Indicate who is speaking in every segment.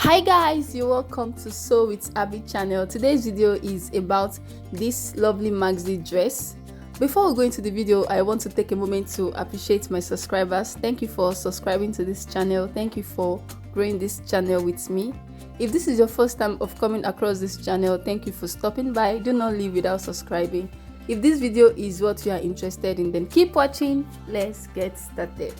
Speaker 1: Hi guys, you're welcome to Sew with Abby channel. Today's video is about this lovely Maxi dress. Before we go into the video, I want to take a moment to appreciate my subscribers. Thank you for subscribing to this channel. Thank you for growing this channel with me. If this is your first time of coming across this channel, thank you for stopping by. Do not leave without subscribing. If this video is what you are interested in, then keep watching. Let's get started.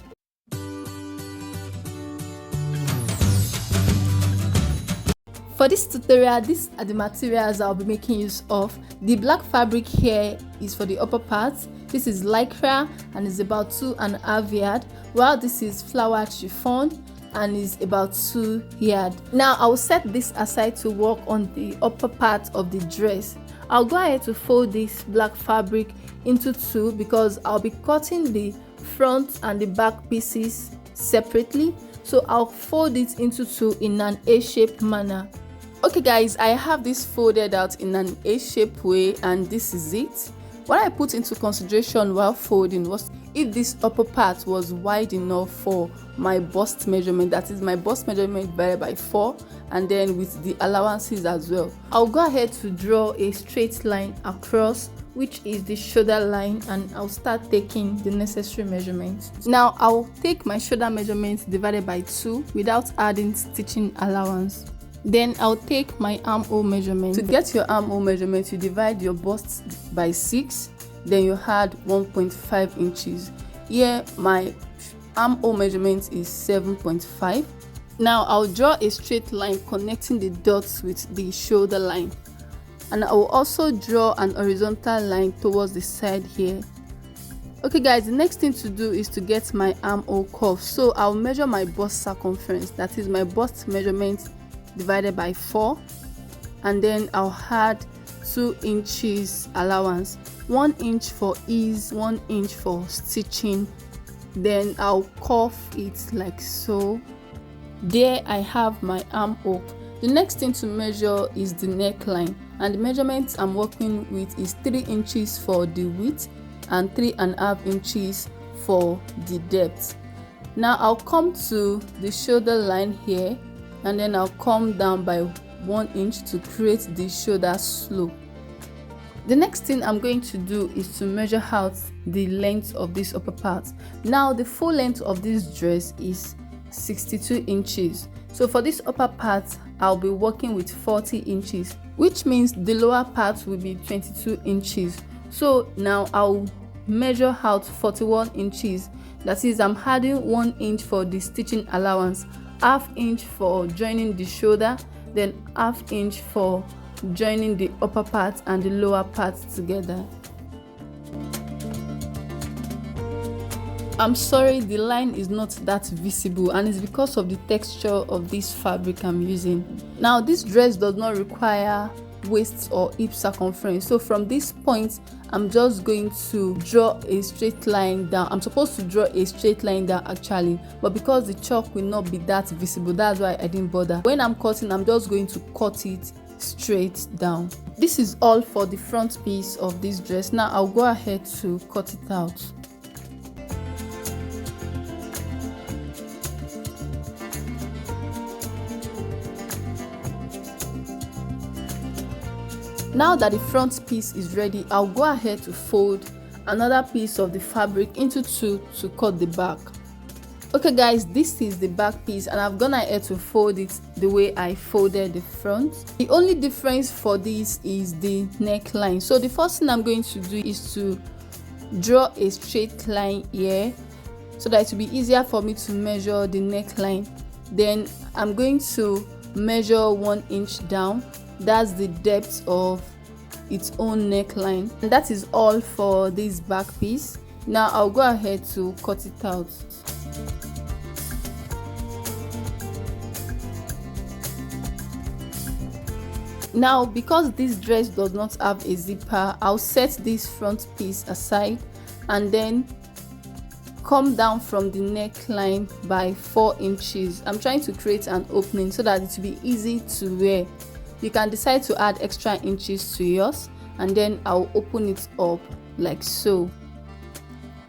Speaker 1: For this tutorial, these are the materials I'll be making use of. The black fabric here is for the upper part. This is lycra and is about 2.5 yards, while this is flowered chiffon and is about 2 yards. Now I'll set this aside to work on the upper part of the dress. I'll go ahead to fold this black fabric into two because I'll be cutting the front and the back pieces separately. So I'll fold it into two in an A-shaped manner. Okay guys, I have this folded out in an A-shaped way and this is it. What I put into consideration while folding was if this upper part was wide enough for my bust measurement, that is my bust measurement divided by 4, and then with the allowances as well. I'll go ahead to draw a straight line across, which is the shoulder line, and I'll start taking the necessary measurements. Now I'll take my shoulder measurement divided by 2 without adding stitching allowance. Then I'll take my armhole measurement. To get your armhole measurement, you divide your bust by 6, then you add 1.5 inches. Here my armhole measurement is 7.5. Now I'll draw a straight line connecting the dots with the shoulder line, and I will also draw an horizontal line towards the side here. Okay guys, the next thing to do is to get my armhole curve. So I'll measure my bust circumference, that is my bust measurement divided by 4, and then I'll add 2 inches allowance, 1 inch for ease, 1 inch for stitching. Then I'll curve it like so. There I have my armhole. The next thing to measure is the neckline, and the measurement I'm working with is 3 inches for the width and 3.5 inches for the depth. Now I'll come to the shoulder line here, and then I'll come down by 1 inch to create the shoulder slope. The next thing I'm going to do is to measure out the length of this upper part. Now the full length of this dress is 62 inches. So for this upper part, I'll be working with 40 inches, which means the lower part will be 22 inches. So now I'll measure out 41 inches. That is, I'm adding 1 inch for the stitching allowance, half inch for joining the shoulder, then half inch for joining the upper part and the lower part together. I'm sorry, the line is not that visible, and it's because of the texture of this fabric I'm using. Now this dress does not require waist or hip circumference, so from this point I'm just going to draw a straight line down. I'm supposed to draw a straight line down actually, but because the chalk will not be that visible, that's why I didn't bother. When I'm cutting, I'm just going to cut it straight down. This is all for the front piece of this dress. Now I'll go ahead to cut it out. Now that the front piece is ready, I'll go ahead to fold another piece of the fabric into two to cut the back. Okay guys, this is the back piece, and I've gone ahead to fold it the way I folded the front. The only difference for this is the neckline. So the first thing I'm going to do is to draw a straight line here so that it will be easier for me to measure the neckline. Then I'm going to measure 1 inch down. That's the depth of its own neckline, and that is all for this back piece. Now I'll go ahead to cut it out. Now because this dress does not have a zipper, I'll set this front piece aside and then come down from the neckline by 4 inches. I'm trying to create an opening so that it will be easy to wear. You can decide to add extra inches to yours, and then I'll open it up like so.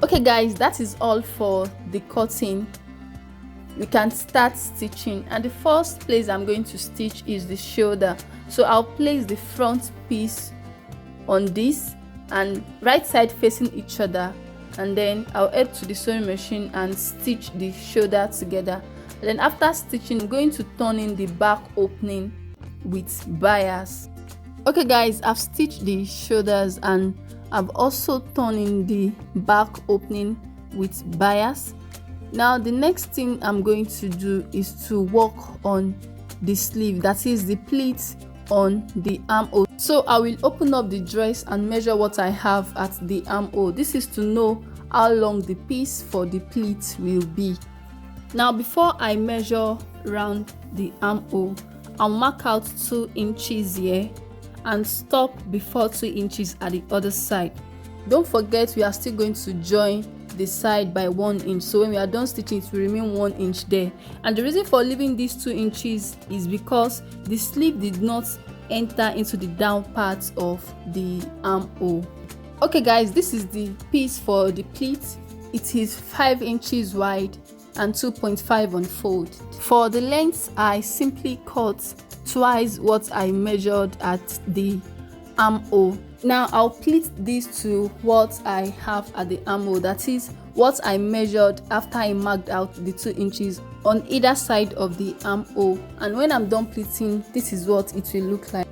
Speaker 1: Okay guys, that is all for the cutting. we can start stitching. And the first place I'm going to stitch is the shoulder. So I'll place the front piece on this and right side facing each other, and then I'll head to the sewing machine and stitch the shoulder together. And then after stitching, I'm going to turn in the back opening with bias. Okay guys, I've stitched the shoulders and I've also turned in the back opening with bias. Now the next thing I'm going to do is to work on the sleeve, that is the pleats on the armhole. So I will open up the dress and measure what I have at the armhole. This is to know how long the piece for the pleats will be. Now before I measure around the armhole, I'll mark out 2 inches here and stop before 2 inches at the other side. Don't forget, we are still going to join the side by 1 inch, so when we are done stitching it will remain 1 inch there. And the reason for leaving these 2 inches is because the sleeve did not enter into the down part of the armhole. Okay guys, this is the piece for the pleat. It is 5 inches wide and 2.5 on fold. For the length, I simply cut twice what I measured at the armhole. Now I'll pleat this to what I have at the armhole, that is what I measured after I marked out the 2 inches on either side of the armhole. And when I'm done pleating, this is what it will look like.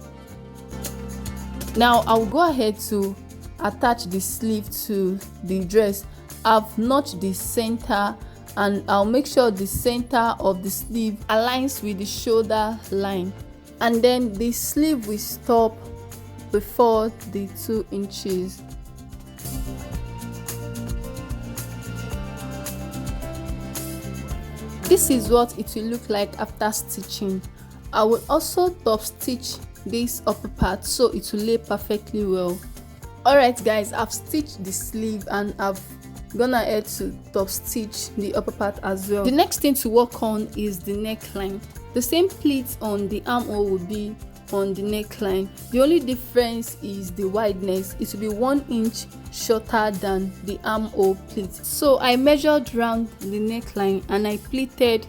Speaker 1: Now I'll go ahead to attach the sleeve to the dress. I've notched the center and I'll make sure the center of the sleeve aligns with the shoulder line, and then the sleeve will stop before the 2 inches. This is what it will look like after stitching. I will also top stitch this upper part so it will lay perfectly well. Alright guys, I've stitched the sleeve and I've gone ahead to top stitch the upper part as well. The next thing to work on is the neckline. The same pleats on the armhole will be on the neckline. The only difference is the wideness. It will be 1 inch shorter than the armhole pleat. So I measured round the neckline and I pleated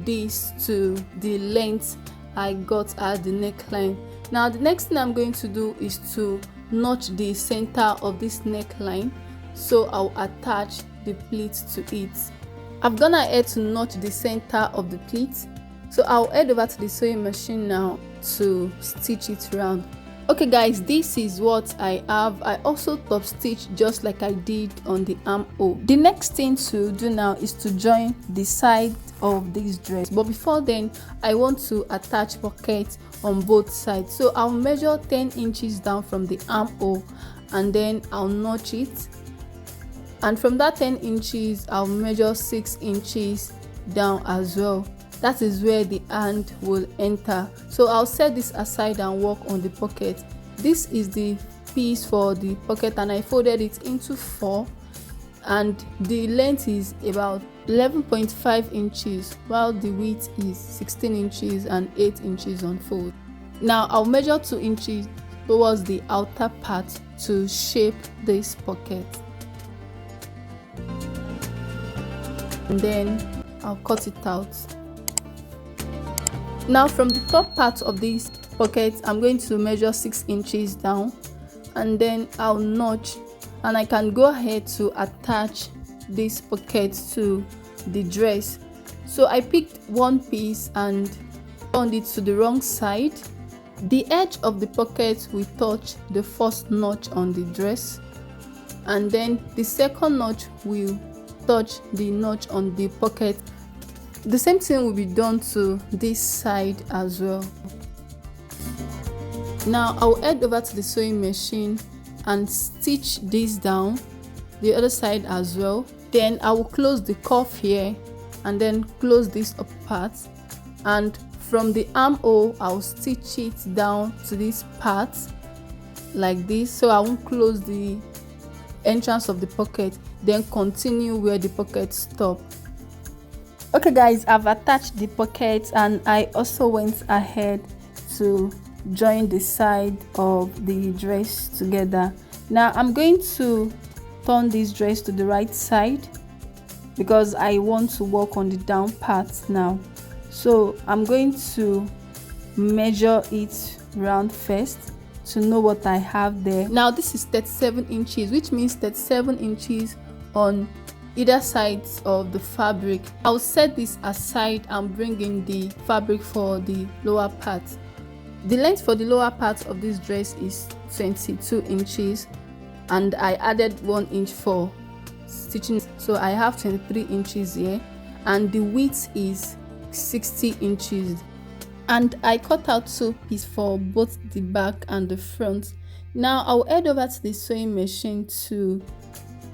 Speaker 1: this to the length I got at the neckline. Now the next thing I'm going to do is to notch the center of this neckline, so I'll attach the pleat to it. I've gone ahead to notch the center of the pleat, so I'll head over to the sewing machine now to stitch it around. Okay guys, this is what I have. I also top stitch just like I did on the armhole. The next thing to do now is to join the side of this dress, but before then I want to attach pockets on both sides. So I'll measure 10 inches down from the armhole and then I'll notch it, and from that 10 inches I'll measure 6 inches down as well. That is where the hand will enter. So I'll set this aside and work on the pocket. This is the piece for the pocket and I folded it into 4, and the length is about 11.5 inches while the width is 16 inches and 8 inches on fold. Now I'll measure 2 inches towards the outer part to shape this pocket, and then I'll cut it out. Now from the top part of this pocket I'm going to measure 6 inches down, and then I'll notch, and I can go ahead to attach this pocket to the dress. So I picked one piece and turned it to the wrong side. The edge of the pocket will touch the first notch on the dress, and then the second notch will touch the notch on the pocket. The same thing will be done to this side as well. Now I'll head over to the sewing machine and stitch this down the other side as well. Then I will close the cuff here and then close this up part, and from the armhole I'll stitch it down to this part like this, so I won't close the entrance of the pocket, then continue where the pocket stops. Okay guys, I've attached the pocket and I also went ahead to join the side of the dress together. Now I'm going to turn this dress to the right side because I want to work on the down part now. So I'm going to measure it round first to know what I have there. Now this is 37 inches, which means 37 inches on either sides of the fabric. I'll set this aside and bring in the fabric for the lower part. The length for the lower part of this dress is 22 inches and I added 1 inch for stitching, so I have 23 inches here, and the width is 60 inches, and I cut out 2 pieces for both the back and the front. Now I'll head over to the sewing machine to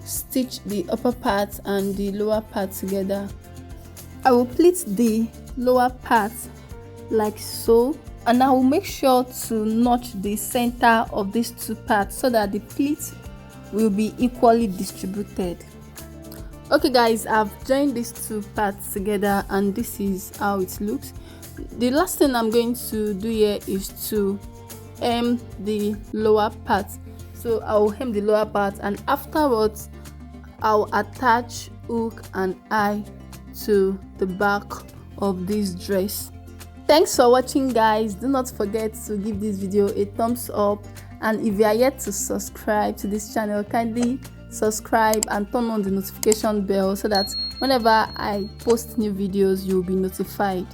Speaker 1: stitch the upper part and the lower part together. I will pleat the lower part like so, and I will make sure to notch the center of these 2 parts so that the pleat will be equally distributed. Okay guys, I've joined these 2 parts together and this is how it looks. The last thing I'm going to do here is to hem the lower part. So I'll hem the lower part and afterwards I'll attach hook and eye to the back of this dress. Thanks for watching guys. Do not forget to give this video a thumbs up, and if you are yet to subscribe to this channel, kindly subscribe and turn on the notification bell so that whenever I post new videos you'll be notified.